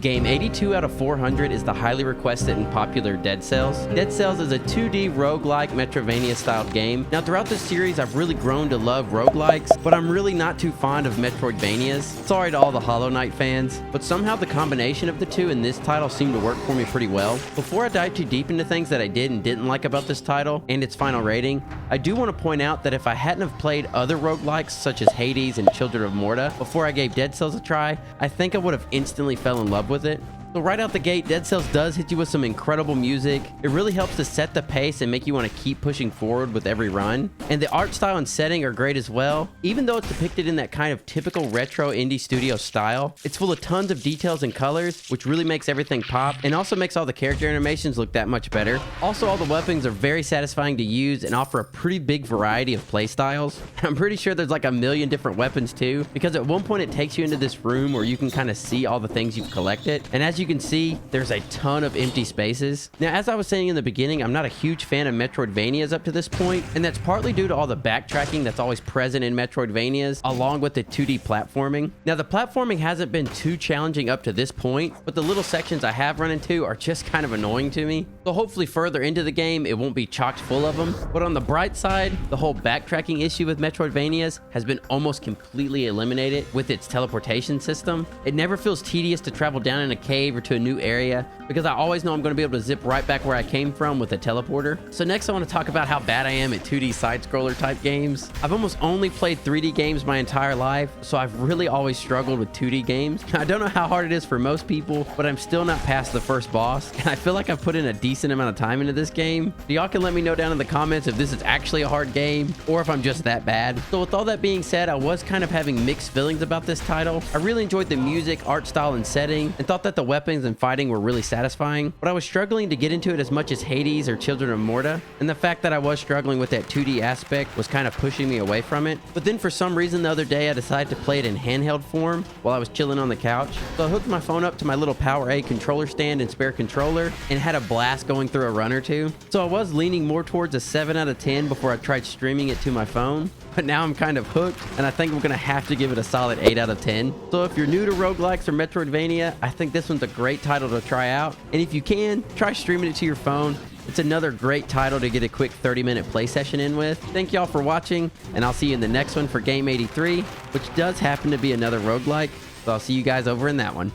Game 82 out of 400 is the highly requested and popular Dead Cells. Dead Cells is a 2D roguelike Metroidvania styled game. Now throughout this series I've really grown to love roguelikes, but I'm really not too fond of Metroidvanias. Sorry to all the Hollow Knight fans, but somehow the combination of the two in this title seemed to work for me pretty well. Before I dive too deep into things that I did and didn't like about this title and its final rating, I do want to point out that if I hadn't have played other roguelikes such as Hades and Children of Morta before I gave Dead Cells a try, I think I would have instantly fell in love with it. So right out the gate, Dead Cells does hit you with some incredible music. It really helps to set the pace and make you want to keep pushing forward with every run. And the art style and setting are great as well. Even though it's depicted in that kind of typical retro indie studio style, it's full of tons of details and colors, which really makes everything pop and also makes all the character animations look that much better. Also, all the weapons are very satisfying to use and offer a pretty big variety of play styles. I'm pretty sure there's like a million different weapons too, because at one point it takes you into this room where you can kind of see all the things you've collected. And as you can see, there's a ton of empty spaces. Now, as I was saying in the beginning, I'm not a huge fan of Metroidvanias up to this point, and that's partly due to all the backtracking that's always present in Metroidvanias, along with the 2D platforming. Now, the platforming hasn't been too challenging up to this point, but the little sections I have run into are just kind of annoying to me. So hopefully further into the game, it won't be chocked full of them. But on the bright side, the whole backtracking issue with Metroidvanias has been almost completely eliminated with its teleportation system. It never feels tedious to travel down in a cave or to a new area, because I always know I'm going to be able to zip right back where I came from with a teleporter. So next I want to talk about how bad I am at 2D side-scroller type games. I've almost only played 3D games my entire life, so I've really always struggled with 2D games. I don't know how hard it is for most people, but I'm still not past the first boss, and I feel like I've put in a decent amount of time into this game. Y'all can let me know down in the comments if this is actually a hard game, or if I'm just that bad. So with all that being said, I was kind of having mixed feelings about this title. I really enjoyed the music, art style, and setting, and thought that the weapons and fighting were really satisfying, but I was struggling to get into it as much as Hades or Children of Morta, and the fact that I was struggling with that 2D aspect was kind of pushing me away from it. But then for some reason the other day I decided to play it in handheld form while I was chilling on the couch. So I hooked my phone up to my little PowerA controller stand and spare controller and had a blast going through a run or two. So I was leaning more towards a 7 out of 10 before I tried streaming it to my phone. But now I'm kind of hooked, and I think I'm going to have to give it a solid 8 out of 10. So if you're new to roguelikes or Metroidvania, I think this one's a great title to try out. And if you can, try streaming it to your phone. It's another great title to get a quick 30-minute play session in with. Thank y'all for watching, and I'll see you in the next one for Game 83, which does happen to be another roguelike. So I'll see you guys over in that one.